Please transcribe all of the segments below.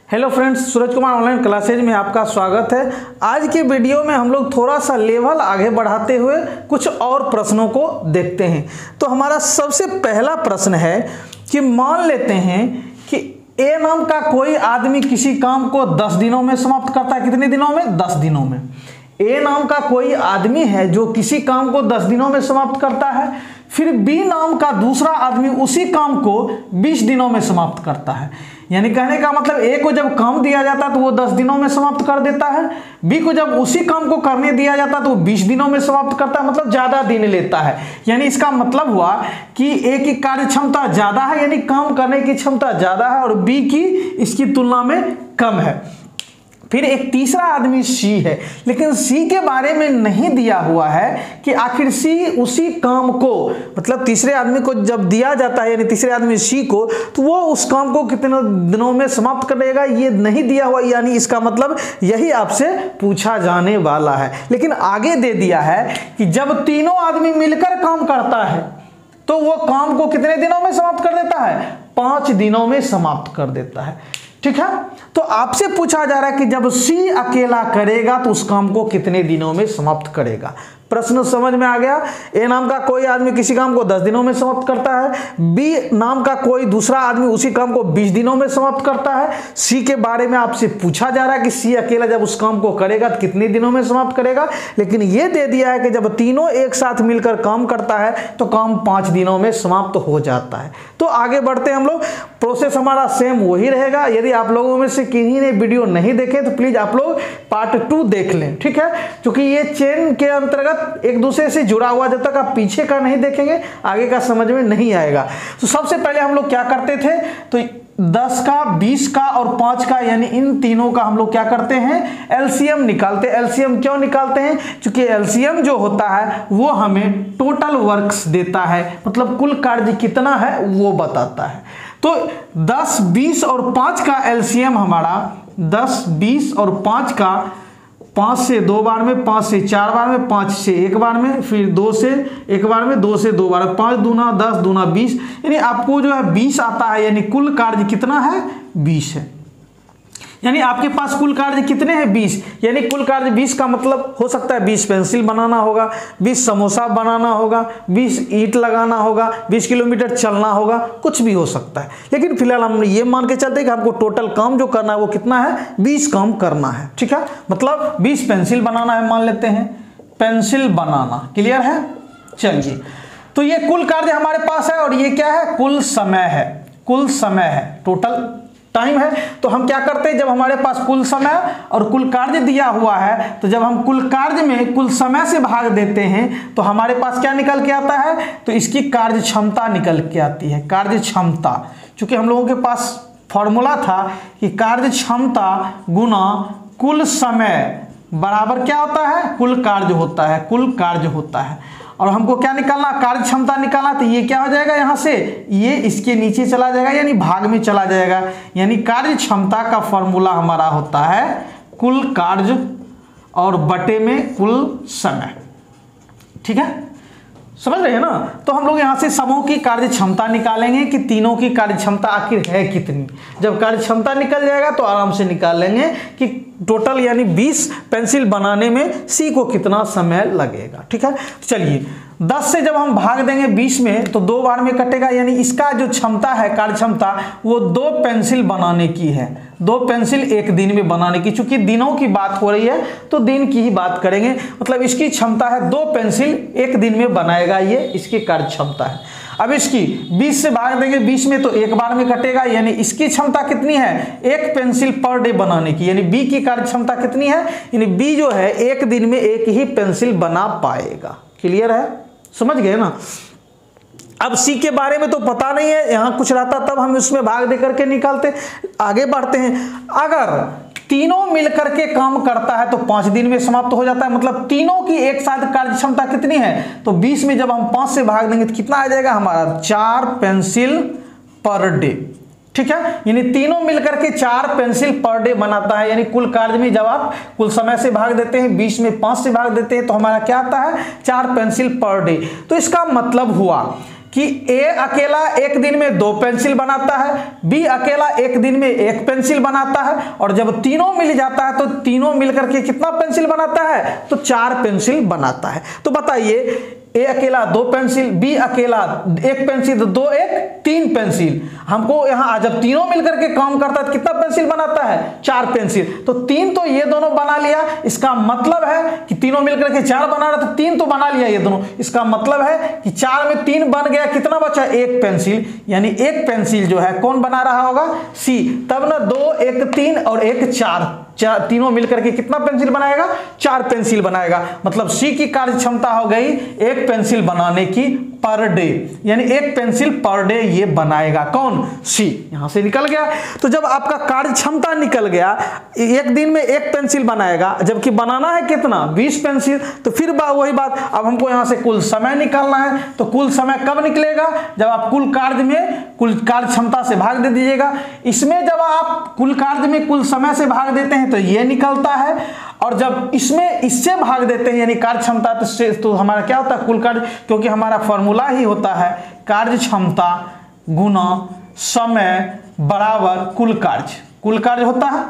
Hello friends, Suraj Kumar online classes में आपका स्वागत है। आज के वीडियो में हम लोग थोड़ा सा लेवल आगे बढ़ाते हुए कुछ और प्रश्नों को देखते हैं। तो हमारा सबसे पहला प्रश्न है कि मान लेते हैं कि ए नाम का कोई आदमी किसी काम को 10 दिनों में समाप्त करता है। कितने दिनों में? 10 दिनों में। ए नाम का कोई आदमी है जो किसी काम को 10 दिनों में समाप्त करता है। फिर बी नाम का दूसरा आदमी उसी काम को 20 दिनों में समाप्त करता है। यानी कहने का मतलब ए को जब काम दिया जाता है तो वो 10 दिनों में समाप्त कर देता है। बी को जब उसी काम को करने दिया जाता है तो वो 20 दिनों में समाप्त करता है, मतलब ज्यादा दिन लेता है। यानी इसका मतलब हुआ कि ए की कार्य क्षमता ज्यादा है, यानी काम करने की क्षमता ज्यादा है, और बी की इसकी तुलना में कम है। फिर एक तीसरा आदमी सी है, लेकिन सी के बारे में नहीं दिया हुआ है कि आखिर सी उसी काम को, मतलब तीसरे आदमी को जब दिया जाता है, यानी तीसरे आदमी सी को, तो वो उस काम को कितने दिनों में समाप्त कर देगा, ये नहीं दिया हुआ। यानी इसका मतलब यही आपसे पूछा जाने वाला है। लेकिन आगे दे दिया है कि जब तीनों आदमी मिलकर काम करता है तो वो काम को कितने दिनों में समाप्त कर देता है? 5 दिनों में समाप्त कर देता है। ठीक है, तो आपसे पूछा जा रहा है कि जब सी अकेला करेगा तो उस काम को कितने दिनों में समाप्त करेगा। प्रश्न समझ में आ गया? ए नाम का कोई आदमी किसी काम को 10 दिनों में समाप्त करता है। बी नाम का कोई दूसरा आदमी उसी काम को 20 दिनों में समाप्त करता है। सी के बारे में आपसे पूछा जा रहा है कि सी अकेला जब उस काम को करेगा तो कितने दिनों में समाप्त करेगा। लेकिन यह दे दिया है कि जब तीनों एक साथ मिलकर काम करता है तो काम 5 दिनों में समाप्त हो जाता है। तो आगे बढ़ते हैं हम लोग। प्रोसेस हमारा सेम वही रहेगा। यदि आप लोगों में से किन्हीं ने वीडियो नहीं देखे तो प्लीज आप लोग पार्ट 2 देख लें। ठीक है, क्योंकि ये चेन के अंतर्गत एक दूसरे से जुड़ा हुआ, जब तक आप पीछे का नहीं देखेंगे आगे का समझ में नहीं आएगा। तो सबसे पहले हम लोग क्या करते थे, तो 10 का, 20 का और 5 का, यानी इन तीनों का हम लोग क्या करते हैं? एलसीएम निकालते हैं। एलसीएम क्यों निकालते हैं? क्योंकि एलसीएम जो होता है वो हमें टोटल वर्क्स देता है, मतलब कुल कार्य कितना है वो बताता है। तो 10, 20 और 5 का एलसीएम हमारा 10, 20 और 5 का 5 से 2 बार में, 5 से 4 बार में, 5 से 1 बार में, फिर 2 से 1 बार में, 2 से 2 बार में, 5 दूना 10, दूना 20, यानी आपको जो है 20 आता है। यानी कुल कार्य कितना है? 20 है। यानी आपके पास कुल कार्य कितने हैं? 20। यानी कुल कार्य 20 का मतलब हो सकता है 20 पेंसिल बनाना होगा, 20 समोसा बनाना होगा, 20 ईंट लगाना होगा, 20 किलोमीटर चलना होगा, कुछ भी हो सकता है। लेकिन फिलहाल हम ये मान के चलते हैं कि हमको टोटल काम जो करना है वो कितना है? 20 काम करना है। ठीक है, मतलब 20 पेंसिल बनाना है, मान लेते हैं पेंसिल बनाना। क्लियर है? चलिए, तो ये कुल कार्य हमारे पास है और ये क्या है? कुल समय है। कुल समय है, टोटल टाइम है। तो हम क्या करते हैं, जब हमारे पास कुल समय और कुल कार्य दिया हुआ है तो जब हम कुल कार्य में कुल समय से भाग देते हैं तो हमारे पास क्या निकल के आता है? तो इसकी कार्य क्षमता निकल के आती है। कार्य क्षमता, क्योंकि हम लोगों के पास फॉर्मूला था कि कार्य क्षमता गुना कुल समय बराबर क्या होता है? कुल कार्य होता है। कुल कार्य होता है। और हमको क्या निकालना? कार्य क्षमता निकालना। तो ये क्या हो जाएगा? यहां से ये इसके नीचे चला जाएगा, यानी भाग में चला जाएगा। यानी कार्य क्षमता का फॉर्मूला हमारा होता है कुल कार्य और बटे में कुल समय। ठीक है, समझ रहे हैं ना? तो हम लोग यहां से सबों की कार्य क्षमता निकालेंगे कि तीनों की कार्य क्षमता आखिर है कितनी। जब कार्य क्षमता निकल जाएगा तो आराम से निकाल लेंगे कि टोटल यानी 20 पेंसिल बनाने में सी को कितना समय लगेगा। ठीक है, चलिए 10 से जब हम भाग देंगे 20 में तो 2 बार में कटेगा, यानी इसका जो क्षमता है, कार्य क्षमता, वो 2 पेंसिल बनाने की है। 2 पेंसिल एक दिन में बनाने की। चूंकि दिनों की बात हो रही है तो दिन की ही बात करेंगे। मतलब इसकी क्षमता है 2 पेंसिल एक दिन में बनाएगा, ये इसकी कार्य क्षमता है। अब इसकी 20 से भाग देंगे 20 में तो 1 बार में कटेगा, यानी इसकी क्षमता कितनी है? 1 पेंसिल पर डे बनाने की। यानी बी की कार्य क्षमता कितनी है? यानी बी जो है एक दिन में एक ही पेंसिल बना पाएगा। क्लियर है? समझ गए ना? अब सी के बारे में तो पता नहीं है, यहां कुछ रहता तब हम उसमें भाग दे करके निकालते। आगे बढ़ते हैं। अगर तीनों मिलकर के काम करता है तो 5 दिन में समाप्त हो जाता है। मतलब तीनों की एक साथ कार्य क्षमता कितनी है? तो 20 में जब हम 5 से भाग देंगे तो कितना आ जाएगा हमारा? 4 पेंसिल पर डे। ठीक है, यानी तीनों मिलकर के 4 पेंसिल पर डे बनाता है। यानी कुल कार्य में जब आप कुल समय से भाग देते हैं, 20 में 5 से भाग देते हैं तो हमारा क्या आता है? 4 पेंसिल पर डे। तो इसका मतलब हुआ कि ए अकेला एक दिन में 2 पेंसिल बनाता है, बी अकेला एक दिन में 1 पेंसिल बनाता है, और जब तीनों मिल जाता है तो तीनों मिलकर के कितना पेंसिल बनाता है, तो 4 पेंसिल बनाता है। तो बताइए ए अकेला 2 पेंसिल, बी अकेला 1 पेंसिल, तो 2 1 3 पेंसिल। हमको यहाँ जब तीनों मिलकर के काम करता है तो कितना पेंसिल बनाता है, 4 पेंसिल। तो 3 तो ये दोनों बना लिया, इसका मतलब है कि तीनों मिलकर के 4 बना रहा, तो 3 तो बना लिया ये दोनों, इसका मतलब है कि 4 में 3 बन गया, कितना बचा, 1 पेंसिल। यानी 1 पेंसिल जो है कौन बना रहा होगा, सी। तब ना 2 1 3 और 1 4, तीनों मिलकर के कितना पेंसिल बनाएगा, 4 पेंसिल बनाएगा। मतलब सी की कार्य क्षमता हो गई 1 पेंसिल बनाने की पर डे, यानी 1 पेंसिल पर डे ये बनाएगा, कौन, सी। यहां से निकल गया। तो जब आपका कार्य क्षमता निकल गया, एक दिन में 1 पेंसिल बनाएगा, जबकि बनाना है कितना, 20 पेंसिल। तो फिर वही बात, अब हमको यहां से कुल समय निकालना है। तो कुल समय कब निकलेगा, जब आप कुल कार्य क्षमता से भाग दे दीजिएगा। इसमें जब आप कुल कार्य में कुल समय से भाग देते हैं तो ये निकलता है, और जब इसमें इससे भाग देते हैं यानी कार्य क्षमता, तो हमारा क्या होता है, कुल कार्य, क्योंकि हमारा फॉर्मूला ही होता है कार्य क्षमता गुना समय बराबर कुल कार्य होता है।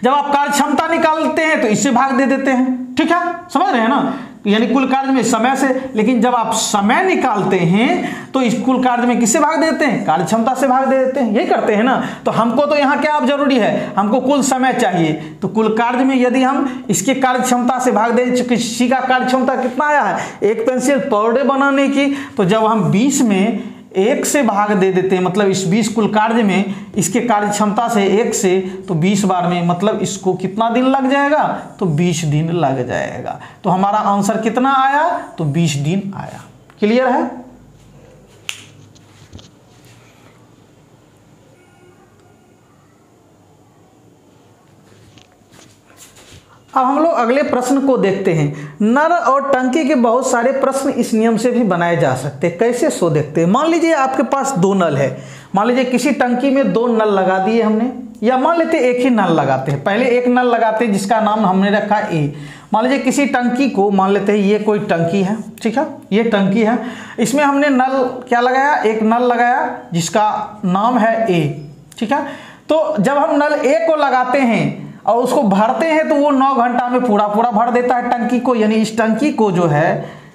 जब आप कार्य क्षमता निकालते हैं तो इससे भाग दे देते हैं, ठीक है, समझ रहे हैं ना, यानी कुल कार्य में समय से। लेकिन जब आप समय निकालते हैं तो इस कुल कार्य में किससे भाग देते हैं, कार्य क्षमता से भाग दे देते हैं, यही करते हैं ना। तो हमको तो यहाँ क्या अब जरूरी है, हमको कुल समय चाहिए। तो कुल कार्य में यदि हम इसके कार्य क्षमता से भाग दें, चूंकि सी का कार्य क्षमता कितना आया है, 1 पेंसिल पर डे बनाने की, तो जब हम 20 में 1 से भाग दे देते हैं, मतलब इस 20 कुल कार्य में इसके कार्य क्षमता से 1 से, तो 20 बार में मतलब इसको कितना दिन लग जाएगा, तो 20 दिन लग जाएगा। तो हमारा आंसर कितना आया, तो 20 दिन आया। क्लियर है। अब हम लोग अगले प्रश्न को देखते हैं। नल और टंकी के बहुत सारे प्रश्न इस नियम से भी बनाए जा सकते हैं। कैसे, सो देखते हैं। मान लीजिए आपके पास 2 नल है, मान लीजिए किसी टंकी में 2 नल लगा दिए हमने, या मान लेते एक ही नल लगाते हैं। पहले एक नल लगाते हैं जिसका नाम हमने रखा ए। मान लीजिए किसी टंकी को, मान लेते हैं ये कोई टंकी है, ठीक है, ये टंकी है, इसमें हमने नल क्या लगाया, एक नल लगाया जिसका नाम है ए, ठीक है। तो जब हम नल ए को लगाते हैं और उसको भरते हैं तो वो 9 घंटा में पूरा भर देता है टंकी को। यानी इस टंकी को जो है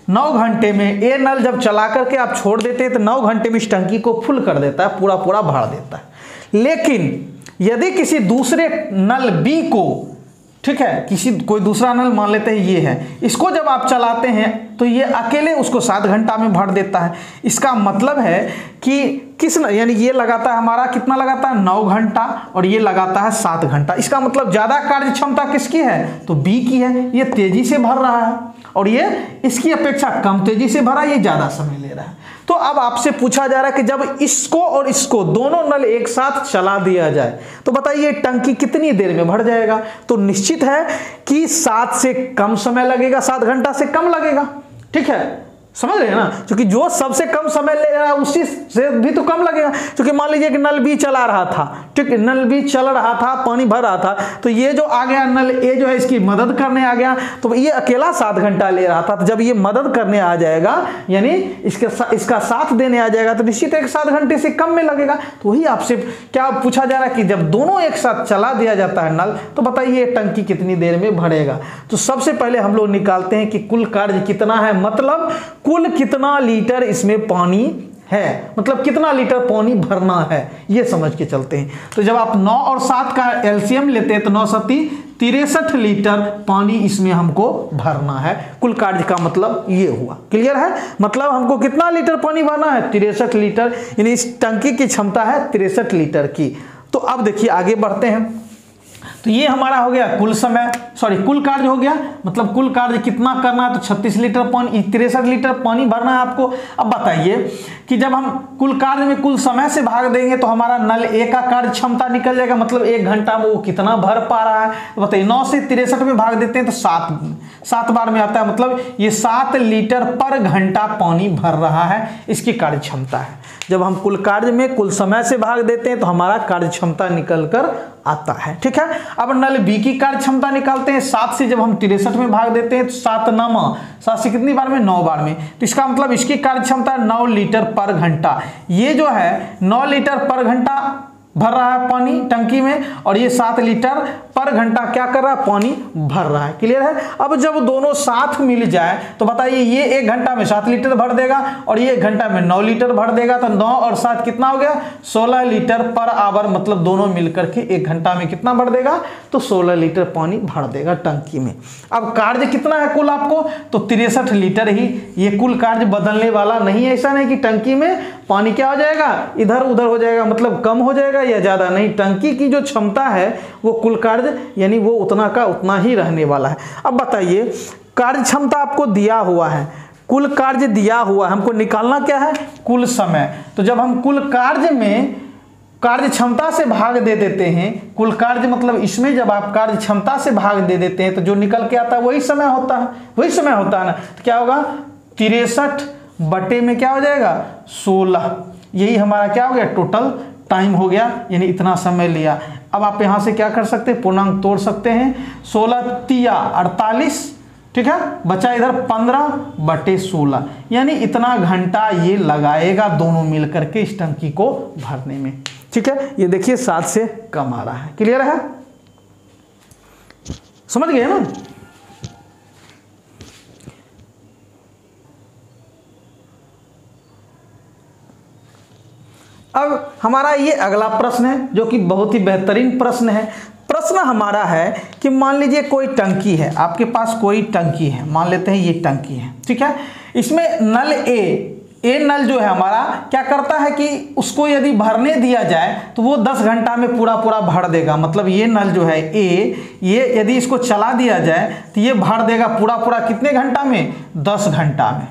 9 घंटे में, ए नल जब चला करके आप छोड़ देते हैं तो 9 घंटे में इस टंकी को फुल कर देता है, पूरा भर देता है। लेकिन यदि किसी दूसरे नल बी को, ठीक है, कोई दूसरा नल मान लेते हैं ये है, इसको जब आप चलाते हैं तो ये अकेले उसको 7 घंटा में भर देता है। इसका मतलब है कि यानी ये लगाता है हमारा, कितना लगाता है, 9 घंटा, और ये लगाता है 7 घंटा। इसका मतलब ज्यादा कार्य क्षमता किसकी है, तो बी की है। ये तेजी से भर रहा है और ये इसकी अपेक्षा कम तेजी से भरा, ये ज्यादा समय ले रहा है। तो अब आपसे पूछा जा रहा है कि जब इसको और इसको दोनों नल एक साथ चला दिया जाए तो बताइए टंकी कितनी देर में भर जाएगा। तो निश्चित है कि 7 से कम समय लगेगा, 7 घंटा से कम लगेगा, ठीक है, समझ रहे हैं ना। क्योंकि जो सबसे कम समय ले रहा है उसी से भी तो कम लगेगा। क्योंकि मान लीजिए कि नल बी चला रहा था, ठीक, नल बी चल रहा था, पानी भर रहा था, तो ये जो आ गया नल ए जो है इसकी मदद करने आ गया, तो ये अकेला 7 घंटा ले रहा था। तो जब ये मदद करने आ जाएगा, यानी इसका साथ देने आ जाएगा, तो निश्चित है 7 घंटे से कम में लगेगा। तो वही आपसे क्या पूछा जा रहा है कि जब दोनों एक साथ चला दिया जाता है नल, तो बताइए टंकी कितनी देर में भरेगा। तो सबसे पहले हम लोग निकालते हैं कि कुल कार्य कितना है, मतलब कुल कितना लीटर इसमें पानी है, मतलब कितना लीटर पानी भरना है, ये समझ के चलते हैं। तो जब आप 9 और 7 का एलसीएम लेते हैं तो 9 7 63 लीटर पानी इसमें हमको भरना है। कुल कार्य का मतलब ये हुआ। क्लियर है। मतलब हमको कितना लीटर पानी भरना है, 63 लीटर, यानी इस टंकी की क्षमता है 63 लीटर की। तो अब देखिए आगे बढ़ते हैं। तो ये हमारा हो गया कुल समय, कुल कार्य हो गया। मतलब कुल कार्य कितना करना है, तो 36 लीटर पानी, 63 लीटर पानी भरना है आपको। अब बताइए कि जब हम कुल कार्य में कुल समय से भाग देंगे तो हमारा नल ए का कार्य क्षमता निकल जाएगा, मतलब 1 घंटा में वो कितना भर पा रहा है। तो बताइए 9 से 63 में भाग देते हैं तो 7 बार में आता है, मतलब ये 7 लीटर पर घंटा पानी भर रहा है, इसकी कार्य क्षमता है। जब हम कुल कार्य में कुल समय से भाग देते हैं तो हमारा कार्य क्षमता निकल कर आता है। ठीक है, अब नल बी की कार्य क्षमता निकालते हैं। 7 से जब हम 63 में भाग देते हैं तो 7 9 7 से कितनी बार में, 9 बार में, तो इसका मतलब इसकी कार्य क्षमता 9 लीटर पर घंटा। ये जो है 9 लीटर पर घंटा भर रहा है पानी टंकी में, और ये 7 लीटर पर घंटा क्या कर रहा है, पानी भर रहा है। क्लियर है। अब जब दोनों साथ मिल जाए तो बताइए, ये 1 घंटा में 7 लीटर भर देगा और ये 1 घंटा में 9 लीटर भर देगा, तो 9 और 7 कितना हो गया, 16 लीटर पर आवर, मतलब दोनों मिलकर के 1 घंटा में कितना भर देगा, तो 16 लीटर पानी भर देगा टंकी में। अब कार्य कितना है कुल आपको, तो 63 लीटर ही। ये कुल कार्य बदलने वाला नहीं है, ऐसा नहीं कि टंकी में पानी क्या हो जाएगा, इधर उधर हो जाएगा, मतलब कम हो जाएगा या ज्यादा नहीं। टंकी की जो क्षमता है वो कुल कार्य यानी वो उतना का उतना ही रहने वाला है। अब बताइए, कार्य क्षमता आपको दिया हुआ है, कुल कार्य दिया हुआ है, हमको निकालना क्या है, कुल समय। तो जब हम कुल कार्य में कार्य क्षमता से भाग दे देते हैं, कुल कार्य मतलब इसमें जब आप कार्य क्षमता से भाग दे देते हैं तो जो निकल के आता है वही समय होता है, वही समय होता है ना। तो क्या होगा, 63 बटे में क्या हो जाएगा, 16। यही हमारा क्या हो गया, टोटल टाइम हो गया, यानी इतना समय लिया। अब आप यहां से क्या कर सकते हैं, पूर्णांक तोड़ सकते हैं। 16 तिया 48, ठीक है, बचा इधर 15 बटे 16, यानी इतना घंटा ये लगाएगा दोनों मिलकर के इस टंकी को भरने में। ठीक है, ये देखिए 7 से कम आ रहा है। क्लियर है, समझ गए ना। अब हमारा ये अगला प्रश्न है जो कि बहुत ही बेहतरीन प्रश्न है। प्रश्न हमारा है कि मान लीजिए कोई टंकी है, आपके पास कोई टंकी है, मान लेते हैं ये टंकी है। ठीक है, इसमें नल ए नल जो है हमारा क्या करता है कि उसको यदि भरने दिया जाए तो वो 10 घंटा में पूरा भर देगा। मतलब ये नल जो है ए, ये यदि इसको चला दिया जाए तो ये भर देगा पूरा कितने घंटा में, 10 घंटा में।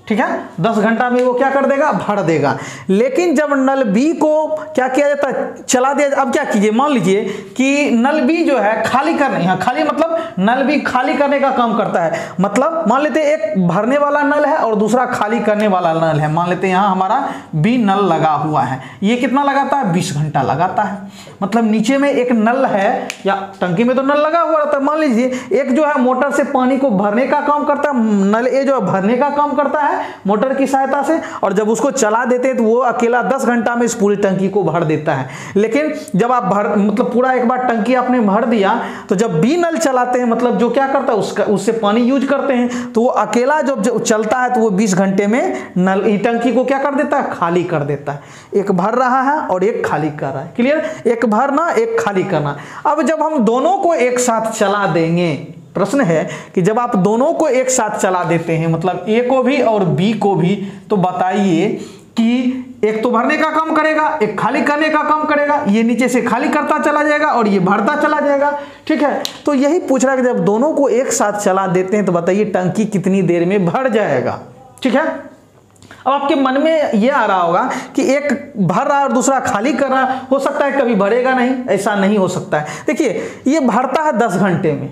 ठीक है, 10 घंटा में वो क्या कर देगा, भर देगा। लेकिन जब नल बी को क्या किया जाता है, चला दिया। अब क्या कीजिए, मान लीजिए कि नल बी जो है खाली करने, यहाँ खाली मतलब नल बी खाली करने का काम करता है। मतलब मान लेते हैं एक भरने वाला नल है और दूसरा खाली करने वाला नल है। मान लेते हैं यहाँ हमारा बी नल लगा हुआ है, ये कितना लगाता है, 20 घंटा लगाता है। मतलब नीचे में एक नल है, या टंकी में तो नल लगा हुआ रहता है। मान लीजिए एक जो है मोटर से पानी को भरने का काम करता है, नल ए जो है भरने का काम करता है मोटर की सहायता से, और जब उसको चला देते हैं तो वो अकेला 10 घंटा में इस पूरी टंकी को भर देता है। लेकिन जब आप मतलब पूरा एक बार टंकी आपने भर दिया तो जब बी नल चलाते हैं, मतलब जो क्या करता है उससे पानी यूज करते हैं, तो वो अकेला जब चलता है तो वो 20 घंटे में नल टंकी को क्या कर देता है, खाली कर देता है। एक भर रहा है और एक खाली कर रहा है। क्लियर, एक भरना एक खाली करना। अब जब हम दोनों को एक साथ चला देंगे, प्रश्न है कि जब आप दोनों को एक साथ चला देते हैं, मतलब ए को भी और बी को भी, तो बताइए कि एक तो भरने का काम करेगा, एक खाली करने का काम करेगा। ये नीचे से खाली करता चला जाएगा और ये भरता चला जाएगा। ठीक है, तो यही पूछ रहा है कि जब दोनों को एक साथ चला देते हैं तो बताइए टंकी कितनी देर में भर जाएगा। ठीक है, अब आपके मन में ये आ रहा होगा कि एक भर रहा है और दूसरा खाली कर रहा है, हो सकता है कभी भरेगा नहीं, ऐसा नहीं हो सकता है। देखिए ये भरता है 10 घंटे में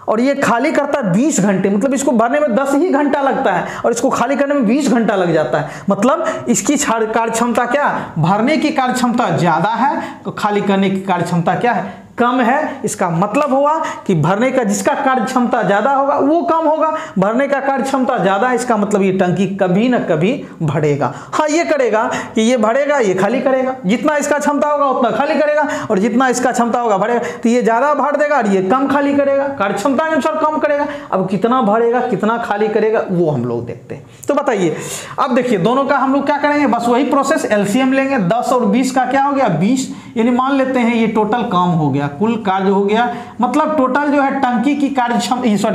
और ये खाली करता है 20 घंटे, मतलब इसको भरने में 10 ही घंटा लगता है और इसको खाली करने में 20 घंटा लग जाता है। मतलब इसकी कार्य क्षमता क्या, भरने की कार्य क्षमता ज्यादा है तो खाली करने की कार्य क्षमता क्या है, कम है। इसका मतलब हुआ कि भरने का जिसका कार्य क्षमता ज्यादा होगा वो कम होगा, भरने का कार्य क्षमता ज्यादा है, इसका मतलब ये टंकी कभी ना कभी भरेगा। हाँ, ये करेगा कि ये भरेगा ये खाली करेगा, जितना इसका क्षमता होगा उतना खाली करेगा, और जितना इसका क्षमता होगा भरेगा, तो ये ज्यादा भर देगा और ये कम खाली करेगा, कार्य क्षमता के अनुसार कम करेगा। अब कितना भरेगा कितना खाली करेगा वो हम लोग देखते हैं। तो बताइए, अब देखिए दोनों का हम लोग क्या करेंगे, बस वही प्रोसेस, एलसीएम लेंगे। 10 और 20 का क्या हो गया, 20, यानी मान लेते हैं ये टोटल काम हो गया, कुल कार्य हो गया। मतलब टोटल जो है टंकी की कार्य क्षमता,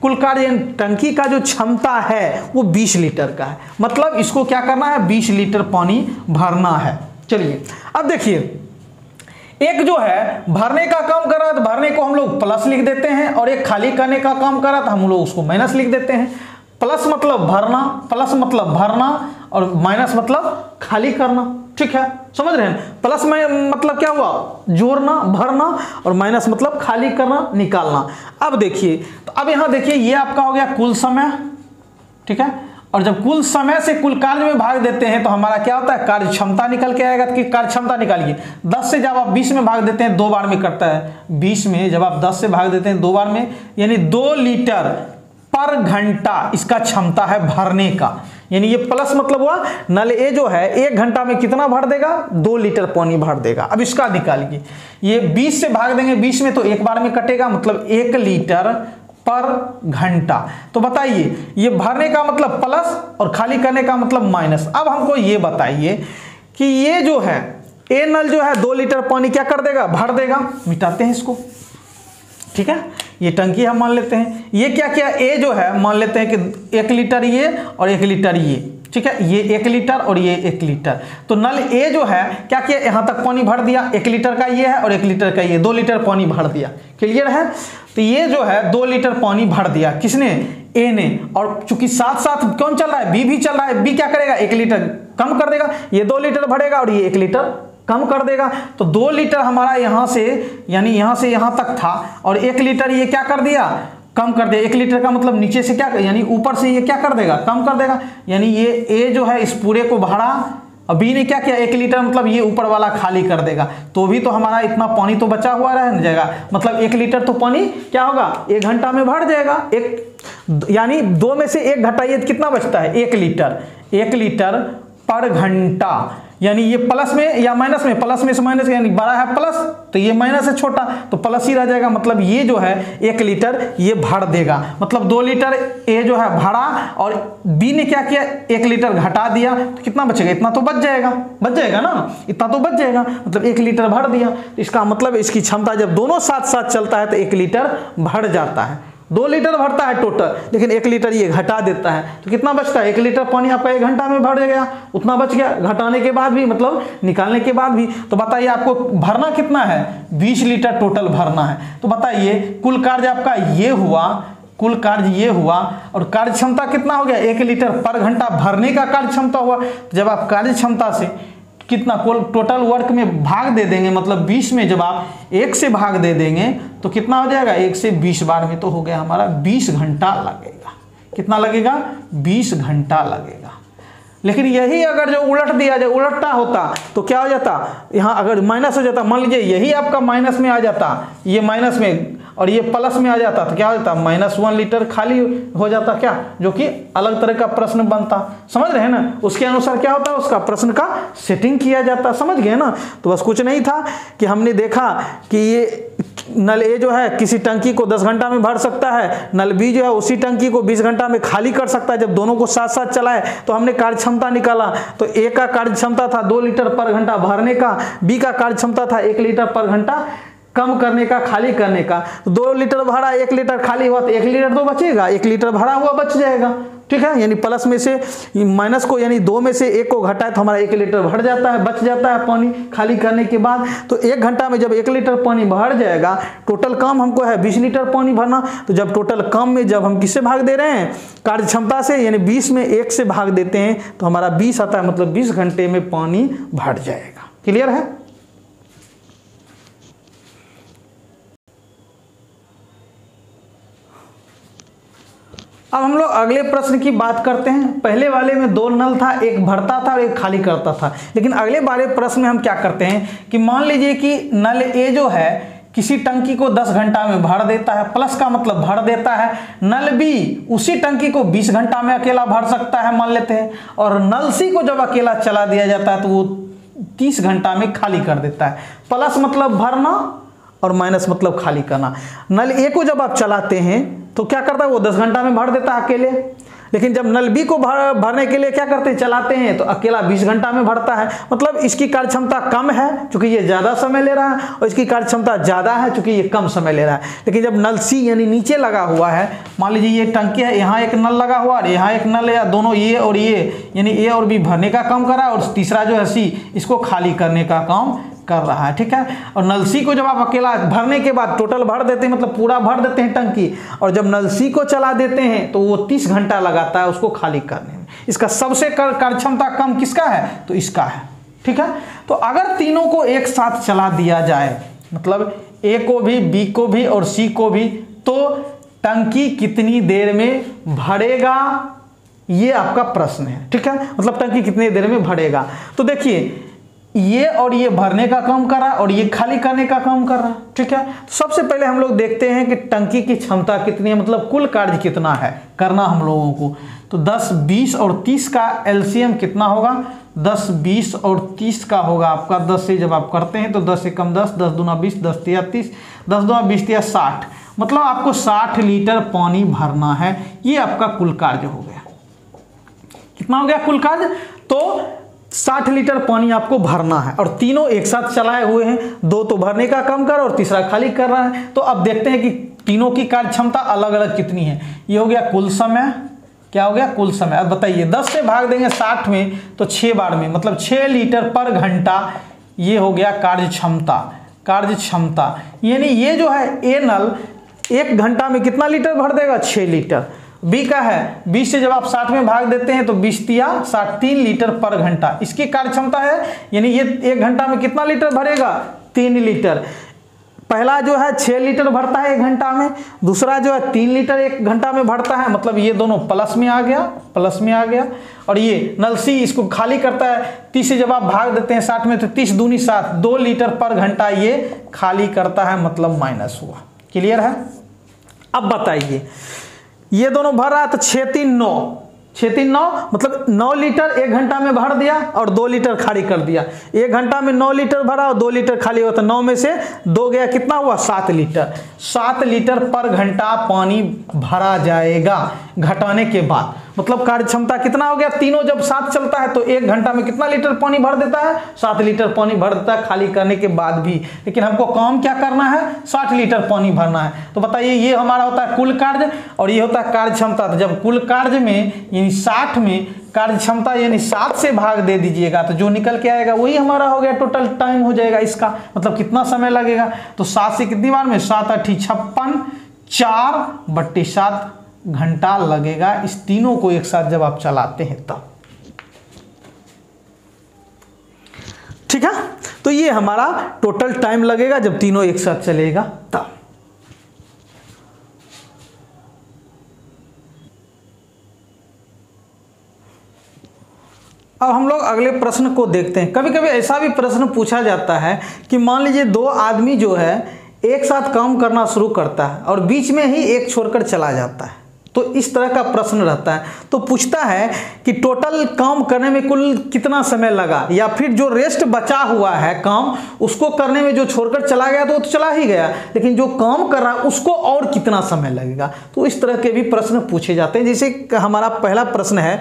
कुल कार्य टंकी का जो क्षमता है वो 20 लीटर का है। मतलब इसको क्या करना है, 20 लीटर पानी भरना है। चलिए अब देखिए, एक जो है भरने का काम कर रहा है तो भरने को हम लोग प्लस लिख देते हैं, और एक खाली करने का काम कर रहा था हम लोग उसको माइनस लिख देते हैं। प्लस मतलब भरना, प्लस मतलब भरना, और माइनस मतलब खाली करना। ठीक है, समझ रहे हैं। प्लस में मतलब क्या हुआ, जोड़ना भरना, और माइनस मतलब खाली करना निकालना। अब देखिए, तो अब यहां देखिए ये आपका हो गया कुल समय, ठीक है, और जब कुल समय से कुल कार्य में भाग देते हैं तो हमारा क्या होता है, कार्य क्षमता निकल के आएगा। कि कार्य क्षमता निकालिए, 10 से जब आप 20 में भाग देते हैं 2 बार में कटता है। 20 में जब आप 10 से भाग देते हैं 2 बार में, यानी 2 लीटर पर घंटा इसका क्षमता है भरने का। यानी ये प्लस मतलब हुआ नल ए जो है 1 घंटा में कितना भर देगा, 2 लीटर पानी भर देगा। अब इसका निकालिए, ये 20 से भाग देंगे 20 में तो 1 बार में कटेगा, मतलब 1 लीटर पर घंटा। तो बताइए ये भरने का मतलब प्लस और खाली करने का मतलब माइनस। अब हमको ये बताइए कि ये जो है ए नल जो है 2 लीटर पानी क्या कर देगा, भर देगा। मिटाते हैं इसको, ठीक है। ये टंकी हम मान लेते हैं, ये क्या क्या ए जो है मान लेते हैं कि 1 लीटर ये और 1 लीटर ये, ठीक है। ये 1 लीटर और ये 1 लीटर। तो नल ए जो है क्या किया, यहां तक पानी भर दिया। 1 लीटर का ये है और 1 लीटर का ये, 2 लीटर पानी भर दिया। क्लियर है। तो ये जो है 2 लीटर पानी भर दिया, किसने, ए ने। और चूंकि साथ साथ कौन चल रहा है, बी भी चल रहा है। बी क्या करेगा, 1 लीटर कम कर देगा। ये 2 लीटर भरेगा और ये 1 लीटर कम कर देगा। तो 2 लीटर हमारा यहां से यानी यहां से यहां तक था और 1 लीटर ये क्या कर दिया, कम कर दिया। 1 लीटर का मतलब नीचे से क्या, यानी ऊपर से ये क्या कर देगा, कम कर देगा। यानी ये ए जो है इस पूरे को भरा और बी ने क्या किया, 1 लीटर मतलब ये ऊपर वाला खाली कर देगा। तो भी तो हमारा इतना पानी तो बचा हुआ रह जाएगा, मतलब 1 लीटर तो पानी क्या होगा, 1 घंटा में भर जाएगा। यानी 2 में से 1 घटाइए तो कितना बचता है, 1 लीटर। 1 लीटर पर घंटा, यानी ये प्लस में या माइनस में, प्लस में से माइनस, यानी बड़ा है प्लस तो ये माइनस है छोटा, तो प्लस ही रह जाएगा। मतलब ये जो है 1 लीटर ये भर देगा, मतलब 2 लीटर ए जो है भरा और बी ने क्या किया, 1 लीटर घटा दिया। तो कितना बचेगा, इतना तो बच जाएगा ना, इतना तो बच जाएगा, मतलब 1 लीटर भर दिया। तो इसका मतलब इसकी क्षमता जब दोनों साथ साथ चलता है तो 1 लीटर भर जाता है। 2 लीटर भरता है टोटल, लेकिन 1 लीटर ये घटा देता है। तो कितना बचता है, 1 लीटर पानी आपका 1 घंटा में भर गया, उतना बच गया घटाने के बाद भी, मतलब निकालने के बाद भी। तो बताइए आपको भरना कितना है, 20 लीटर टोटल भरना है। तो बताइए कुल कार्य आपका ये हुआ, कुल कार्य ये हुआ और कार्य क्षमता कितना हो गया, 1 लीटर पर घंटा भरने का कार्य क्षमता हुआ। तो जब आप कार्य क्षमता से कितना टोटल वर्क में भाग दे देंगे, मतलब 20 में जब आप 1 से भाग दे देंगे तो कितना हो जाएगा, 1 से 20 बार में तो हो गया हमारा 20 घंटा लगेगा। कितना लगेगा, 20 घंटा लगेगा। लेकिन यही अगर जो उलट दिया जाए, उलटता होता तो क्या हो जाता, यहाँ अगर माइनस हो जाता, मान लीजिए यही आपका माइनस में आ जाता, ये माइनस में और ये प्लस में आ जाता, तो क्या हो जाता, -1 लीटर खाली हो जाता, क्या, जो कि अलग तरह का प्रश्न बनता। समझ रहे हैं ना, उसके अनुसार क्या होता है, उसका प्रश्न का सेटिंग किया जाता। समझ गए ना। तो बस कुछ नहीं था कि हमने देखा कि ये नल ए जो है किसी टंकी को 10 घंटा में भर सकता है, नल बी जो है उसी टंकी को 20 घंटा में खाली कर सकता है। जब दोनों को साथ साथ चलाए तो हमने कार्य क्षमता निकाला। तो ए का कार्य क्षमता था 2 लीटर पर घंटा भरने का, बी का कार्य क्षमता था 1 लीटर पर घंटा कम करने का, खाली करने का। तो 2 लीटर भरा, 1 लीटर खाली हुआ तो 1 लीटर तो बचेगा, 1 लीटर भरा हुआ बच जाएगा। ठीक है, यानी प्लस में से माइनस को, यानी 2 में से 1 को घटाए तो हमारा 1 लीटर भर जाता है, बच जाता है पानी खाली करने के बाद। तो 1 घंटा में जब 1 लीटर पानी भर जाएगा, टोटल काम हमको है 20 लीटर पानी भरना। तो जब टोटल काम में जब हम किससे भाग दे रहे हैं, कार्य क्षमता से, यानी 20 में 1 से भाग देते हैं तो हमारा 20 आता है, मतलब 20 घंटे में पानी भर जाएगा। क्लियर है। अब हम लोग अगले प्रश्न की बात करते हैं। पहले वाले में 2 नल था, एक भरता था और एक खाली करता था। लेकिन अगले वाले प्रश्न में हम क्या करते हैं कि मान लीजिए कि नल ए जो है किसी टंकी को 10 घंटा में भर देता है, प्लस का मतलब भर देता है। नल बी उसी टंकी को 20 घंटा में अकेला भर सकता है मान लेते हैं, और नल सी को जब अकेला चला दिया जाता है तो वो 30 घंटा में खाली कर देता है। प्लस मतलब भरना और माइनस मतलब खाली करना। नल ए को जब आप चलाते हैं तो क्या करता है, वो 10 घंटा में भर देता है अकेले। लेकिन जब नल बी को भरने के लिए क्या करते हैं, चलाते हैं, तो अकेला 20 घंटा में भरता है। मतलब इसकी कार्य क्षमता कम है क्योंकि ये ज़्यादा समय ले रहा है, और इसकी कार्य क्षमता ज़्यादा है क्योंकि ये कम समय ले रहा है। लेकिन जब नल सी यानी नीचे लगा हुआ है, मान लीजिए ये टंकी है, यहाँ एक नल लगा हुआ और यहाँ एक नल है, दोनों ये और ये, यानी ए और बी भरने का काम कर रहा है और तीसरा जो है सी इसको खाली करने का काम कर रहा है। ठीक है, और नल सी को जब आप अकेला भरने के बाद टोटल भर देते हैं, मतलब पूरा भर देते हैं टंकी, और जब नल सी को चला देते हैं तो वो 30 घंटा लगाता है उसको खाली करने में। इसका सबसे कार्य क्षमता कम किसका है, तो इसका है। ठीक है, तो अगर तीनों को एक साथ चला दिया जाए, मतलब ए को भी, बी को भी और सी को भी, तो टंकी कितनी देर में भरेगा ये आपका प्रश्न है, ठीक है। मतलब टंकी कितनी देर में भरेगा। तो देखिए ये और ये भरने का काम कर रहा है और ये खाली करने का काम कर रहा है, ठीक है। तो सबसे पहले हम लोग देखते हैं कि टंकी की क्षमता कितनी है, मतलब कुल कार्य कितना है करना हम लोगों को। तो 10, 20 और 30 का एलसीएम कितना होगा, 10, 20 और 30 का होगा आपका 10 से जब आप करते हैं तो 10 से कम 10, 10 दूना 20, 10 तिया 30, 10 दूना 20 तिया 60, मतलब आपको 60 लीटर पानी भरना है। ये आपका कुल कार्य हो गया। कितना हो गया कुल कार्य, तो 60 लीटर पानी आपको भरना है और तीनों एक साथ चलाए हुए हैं, दो तो भरने का काम कर रहा और तीसरा खाली कर रहा है। तो अब देखते हैं कि तीनों की कार्य क्षमता अलग अलग कितनी है। ये हो गया कुल समय, क्या हो गया कुल समय। अब बताइए 10 से भाग देंगे 60 में तो 6 बार में, मतलब 6 लीटर पर घंटा। ये हो गया कार्य क्षमता, कार्य क्षमता। यानी ये जो है ए नल 1 घंटा में कितना लीटर भर देगा, 6 लीटर। बी का है 20 से जब आप 60 में भाग देते हैं तो 20 तिया 60, 3 लीटर पर घंटा इसकी कार्य क्षमता है। यानी ये 1 घंटा में कितना लीटर भरेगा, 3 लीटर। पहला जो है 6 लीटर भरता है 1 घंटा में, दूसरा जो है 3 लीटर 1 घंटा में भरता है, मतलब ये दोनों प्लस में आ गया, प्लस में आ गया। और ये नल सी इसको खाली करता है, 30 से जब आप भाग देते हैं 60 में तो 30 दूनी 60, 2 लीटर पर घंटा ये खाली करता है, मतलब माइनस हुआ। क्लियर है। अब बताइए ये दोनों भर रहा है तो 6 3 9, 6 3 9 मतलब 9 लीटर 1 घंटा में भर दिया और 2 लीटर खाली कर दिया। 1 घंटा में 9 लीटर भरा और 2 लीटर खाली हुआ, तो 9 में से 2 गया, कितना हुआ 7 लीटर। 7 लीटर पर घंटा पानी भरा जाएगा घटाने के बाद, मतलब कार्य क्षमता कितना हो गया, तीनों जब साथ चलता है तो 1 घंटा में कितना लीटर पानी भर देता है, 7 लीटर पानी भर देता है खाली करने के बाद भी। लेकिन हमको काम क्या करना है, 60 लीटर पानी भरना है। तो बताइए ये हमारा होता है कुल कार्य और ये होता है कार्य क्षमता। तो जब कुल कार्य में यानी 60 में कार्य क्षमता यानी 7 से भाग दे दीजिएगा तो जो निकल के आएगा वही हमारा हो गया टोटल टाइम हो जाएगा इसका, मतलब कितना समय लगेगा। तो 7 से कितनी बार में, 7 8 56, 4/7 घंटा लगेगा इस तीनों को एक साथ जब आप चलाते हैं तब। ठीक है, तो ये हमारा टोटल टाइम लगेगा जब तीनों एक साथ चलेगा तब। अब हम लोग अगले प्रश्न को देखते हैं। कभी कभी ऐसा भी प्रश्न पूछा जाता है कि मान लीजिए 2 आदमी जो है एक साथ काम करना शुरू करता है और बीच में ही एक छोड़कर चला जाता है, तो इस तरह का प्रश्न रहता है। तो पूछता है कि टोटल काम करने में कुल कितना समय लगा, या फिर जो रेस्ट बचा हुआ है काम उसको करने में जो छोड़कर चला गया तो वो तो चला ही गया, लेकिन जो काम कर रहा है उसको और कितना समय लगेगा। तो इस तरह के भी प्रश्न पूछे जाते हैं। जैसे हमारा पहला प्रश्न है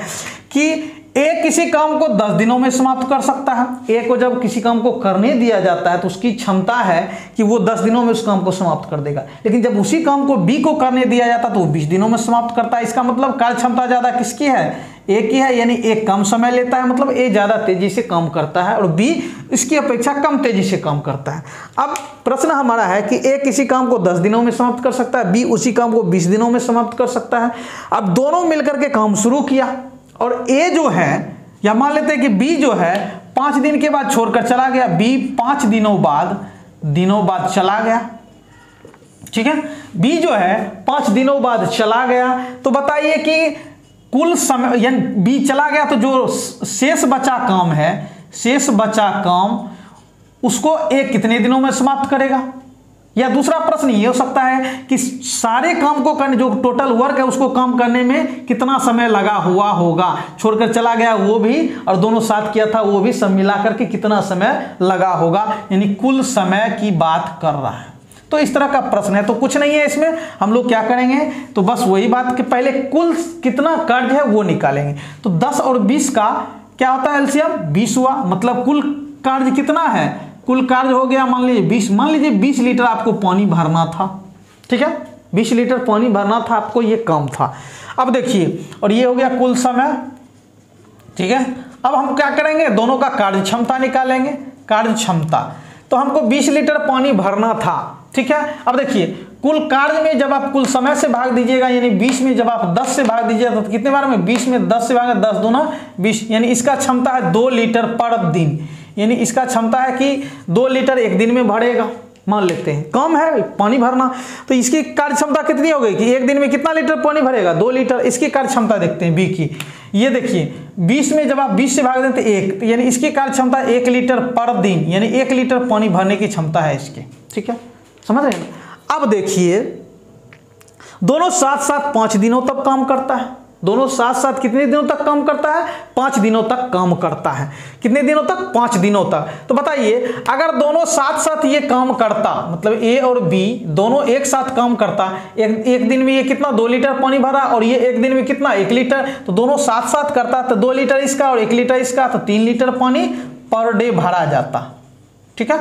कि ए किसी काम को 10 दिनों में समाप्त कर सकता है। ए को जब किसी काम को करने दिया जाता है तो उसकी क्षमता है कि वो 10 दिनों में उस काम को समाप्त कर देगा, लेकिन जब उसी काम को बी को करने दिया जाता है तो वो 20 दिनों में समाप्त करता है। इसका मतलब कार्य क्षमता ज्यादा किसकी है, ए की है, यानी ए कम समय लेता है, मतलब ए ज्यादा तेजी से काम करता है और बी इसकी अपेक्षा कम तेजी से काम करता है। अब प्रश्न हमारा है कि ए किसी काम को 10 दिनों में समाप्त कर सकता है, बी उसी काम को 20 दिनों में समाप्त कर सकता है। अब दोनों मिलकर के काम शुरू किया और ए जो है, या मान लेते हैं कि बी जो है 5 दिन के बाद छोड़कर चला गया, बी 5 दिनों बाद चला गया। ठीक है, बी जो है 5 दिनों बाद चला गया। तो बताइए कि कुल समय, यानी बी चला गया तो जो शेष बचा काम है, शेष बचा काम उसको ए कितने दिनों में समाप्त करेगा। या दूसरा प्रश्न ये हो सकता है कि सारे काम को करने, जो टोटल वर्क है उसको काम करने में कितना समय लगा हुआ होगा, छोड़कर चला गया वो भी और दोनों साथ किया था वो भी, सब मिला करके कितना समय लगा होगा, यानी कुल समय की बात कर रहा है। तो इस तरह का प्रश्न है। तो कुछ नहीं है इसमें, हम लोग क्या करेंगे, तो बस वही बात कि पहले कुल कितना कार्य है वो निकालेंगे। तो 10 और 20 का क्या होता है एलसीएम, 20 हुआ, मतलब कुल कार्य कितना है, कुल कार्य हो गया मान लीजिए 20। मान लीजिए 20 लीटर आपको पानी भरना था, ठीक है, 20 लीटर पानी भरना था आपको, ये काम था। अब देखिए, और ये हो गया कुल समय, ठीक है। अब हम क्या करेंगे, दोनों का कार्य क्षमता निकालेंगे, कार्य क्षमता। तो हमको 20 लीटर पानी भरना था, ठीक है। अब देखिए कुल कार्य में जब आप कुल समय से भाग दीजिएगा, यानी 20 में जब आप 10 से भाग दीजिएगा तो कितने बार में, 20 में 10 से भाग, 10 दूना 20, यानी इसका क्षमता है 2 लीटर पर दिन, यानी इसका क्षमता है कि 2 लीटर एक दिन में भरेगा, मान लेते हैं, कम है पानी भरना, तो इसकी कार्य क्षमता कितनी हो गई कि एक दिन में कितना लीटर पानी भरेगा, 2 लीटर। इसकी कार्य क्षमता देखते हैं बी की, ये देखिए 20 में जब आप 20 से भाग दें तो 1, यानी इसकी कार्य क्षमता 1 लीटर पर दिन, यानी 1 लीटर पानी भरने की क्षमता है इसकी, ठीक है, समझ रहे हैं ना। अब देखिए दोनों साथ साथ 5 दिनों तक काम करता है, दोनों साथ साथ कितने दिनों तक काम करता है, 5 दिनों तक काम करता है। कितने दिनों तक, 5 दिनों तक। तो बताइए अगर दोनों साथ साथ ये काम करता, मतलब ए और बी दोनों एक साथ काम करता, एक दिन में ये कितना 2 लीटर पानी भरा और ये एक दिन में कितना 1 लीटर, तो दोनों साथ साथ करता तो 2 लीटर इसका और 1 लीटर इसका, तो 3 लीटर पानी पर डे भरा जाता, ठीक है,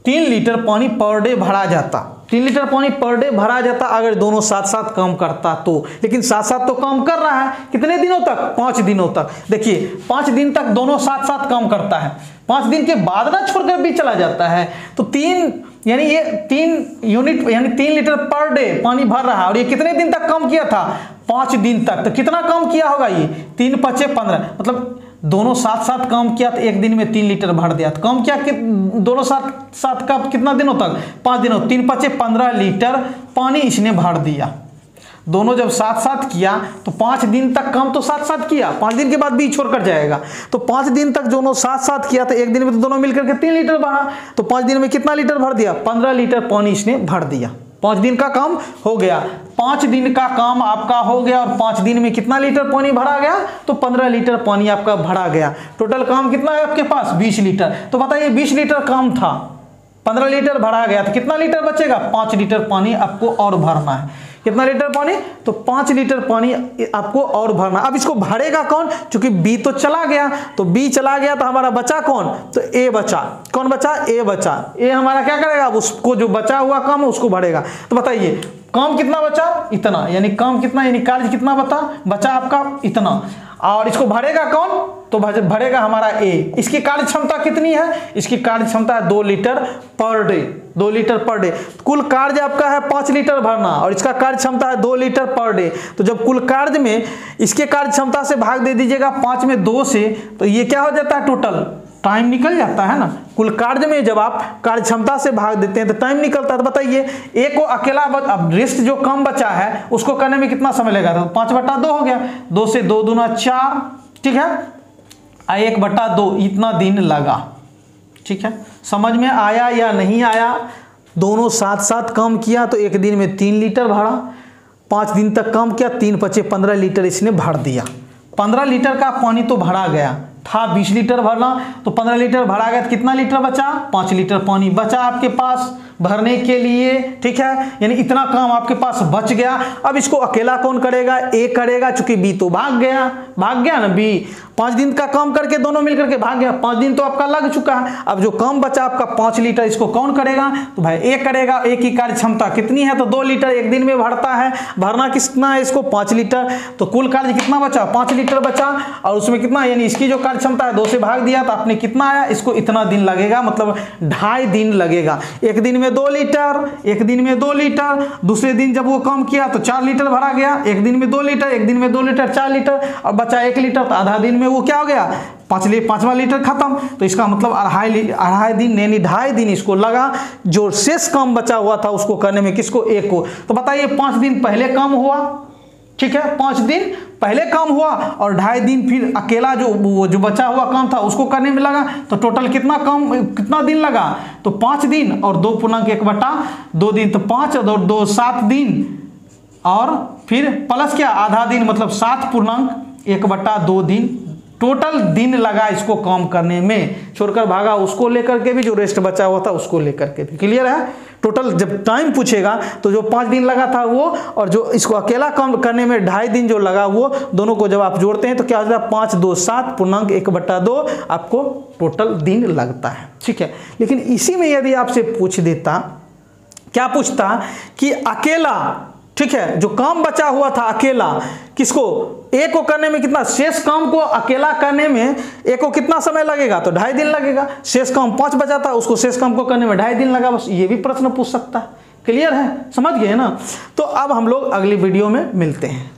3 लीटर पानी पर डे भरा जाता, 3 लीटर पानी पर डे भरा जाता अगर दोनों साथ साथ काम करता तो। लेकिन साथ साथ तो काम कर रहा है, कितने दिनों तक, 5 दिनों तक। देखिए 5 दिन तक दोनों साथ साथ काम करता है, 5 दिन के बाद ना छोड़कर भी चला जाता है, तो 3 यानी ये 3 यूनिट यानी 3 लीटर पर डे पानी भर रहा है। और ये कितने दिन तक काम किया था, 5 दिन तक। तो कितना काम किया होगा ये, 3 × 5 = 15, मतलब दोनों साथ साथ काम किया तो एक दिन में 3 लीटर भर दिया। तो काम किया कि दोनों साथ साथ का कितना दिनों तक, 5 दिनों, 3 × 5 = 15 लीटर पानी इसने भर दिया। दोनों जब साथ साथ किया तो 5 दिन तक काम तो साथ साथ किया, 5 दिन के बाद भी छोड़कर जाएगा, तो 5 दिन तक दोनों साथ साथ किया तो एक दिन में तो दोनों मिलकर के 3 लीटर भरा, तो 5 दिन में कितना लीटर भर दिया, 15 लीटर पानी इसने भर दिया। 5 दिन का काम हो गया, 5 दिन का काम आपका हो गया और 5 दिन में कितना लीटर पानी भरा गया, तो 15 लीटर पानी आपका भरा गया। टोटल काम कितना है आपके पास, 20 लीटर। तो बताइए 20 लीटर काम था, 15 लीटर भरा गया, तो कितना लीटर बचेगा, 5 लीटर पानी आपको और भरना है। कितना लीटर पानी, तो 5 लीटर पानी आपको और भरना। अब इसको भरेगा कौन, क्योंकि बी तो चला गया, तो बी चला गया तो हमारा बचा कौन, तो ए बचा। कौन बचा, ए बचा। ए हमारा क्या करेगा, उसको जो बचा हुआ काम है उसको भरेगा। तो बताइए काम कितना बचा, इतना, यानी काम कितना, यानी कार्य कितना बचा आपका, इतना। और इसको भरेगा कौन, तो भरेगा हमारा ए। इसकी कार्य क्षमता कितनी है, इसकी कार्य क्षमता है 2 litre per day, 2 litre per day. कुल कार्य आपका है 5 लीटर भरना और इसका कार्य क्षमता है 2 लीटर पर डे। तो जब कुल कार्य में इसके कार्य क्षमता से भाग दे दीजिएगा 5 में 2 से, तो ये क्या हो जाता है, टोटल टाइम निकल जाता है ना। कुल कार्य में जब आप कार्य क्षमता से भाग देते हैं तो टाइम निकलता है। तो बताइए ए को अकेला अब रेस्ट जो कम बचा है उसको करने में कितना समय लगेगा, तो 5/2 हो गया, 2 से 2 दूना 4, ठीक है, 1/2 इतना दिन लगा, ठीक है। समझ में आया या नहीं आया, दोनों साथ साथ काम किया तो एक दिन में 3 लीटर भरा, 5 दिन तक काम किया, 3 × 5 = 15 लीटर इसने भर दिया। 15 लीटर का पानी तो भरा गया था, 20 लीटर भरना, तो 15 लीटर भरा गया तो कितना लीटर बचा, 5 लीटर पानी बचा आपके पास भरने के लिए, ठीक है, यानी इतना काम आपके पास बच गया। अब इसको अकेला कौन करेगा, ए करेगा, चूंकि बी तो भाग गया ना, बी 5 दिन का काम करके दोनों मिलकर के भाग गया, 5 दिन तो आपका लग चुका है। अब जो काम बचा आपका 5 लीटर, इसको कौन करेगा, तो भाई ए करेगा। ए की कार्य क्षमता कितनी है, तो 2 लीटर एक दिन में भरता है, भरना कितना है इसको, 5 लीटर। तो कुल कार्य कितना बचा, 5 लीटर बचा, और उसमें कितना, यानी इसकी जो कार्य क्षमता है 2 से भाग दिया तो आपने कितना आया, इसको इतना दिन लगेगा, मतलब 2.5 दिन लगेगा। एक दिन में 2 लीटर, एक दिन में 2 लीटर, दूसरे दिन जब वो काम किया तो 4 लीटर भरा गया, एक दिन में 2 लीटर, एक दिन में 2 लीटर, 4 लीटर, और बचा 1 लीटर, तो आधा दिन में वो क्या हो गया, 5वां लीटर खत्म। तो इसका मतलब 2.5 दिन, यानी 2.5 दिन इसको लगा जो शेष काम बचा हुआ था उसको करने में, किसको, ए को। तो बताइए 5 दिन पहले काम हुआ, ठीक है, 5 दिन पहले काम हुआ और 2.5 दिन फिर अकेला जो बचा हुआ काम था उसको करने में लगा, तो टोटल कितना दिन लगा, तो 5 दिन और 2.1/2 दिन, तो 5 और 2 7 दिन, और फिर प्लस क्या, आधा दिन, मतलब 7.1/2 दिन टोटल दिन लगा इसको काम करने में। छोड़कर भागा उसको लेकर के भी, जो रेस्ट बचा हुआ था उसको लेकर के भी। क्लियर है, टोटल जब टाइम पूछेगा तो जो 5 दिन लगा था वो, और जो इसको अकेला काम करने में 2.5 दिन जो लगा वो, दोनों को जब आप जोड़ते हैं तो क्या हो जाता है, 5 2 7.1/2 आपको टोटल दिन लगता है, ठीक है। लेकिन इसी में यदि आपसे पूछ देता, क्या पूछता कि अकेला, ठीक है, जो काम बचा हुआ था अकेला, किसको, ए को करने में कितना, शेष काम को अकेला करने में ए को कितना समय लगेगा, तो 2.5 दिन लगेगा। शेष काम 5 बचा था, उसको शेष काम को करने में 2.5 दिन लगा, बस ये भी प्रश्न पूछ सकता है। क्लियर है, समझ गए ना। तो अब हम लोग अगली वीडियो में मिलते हैं।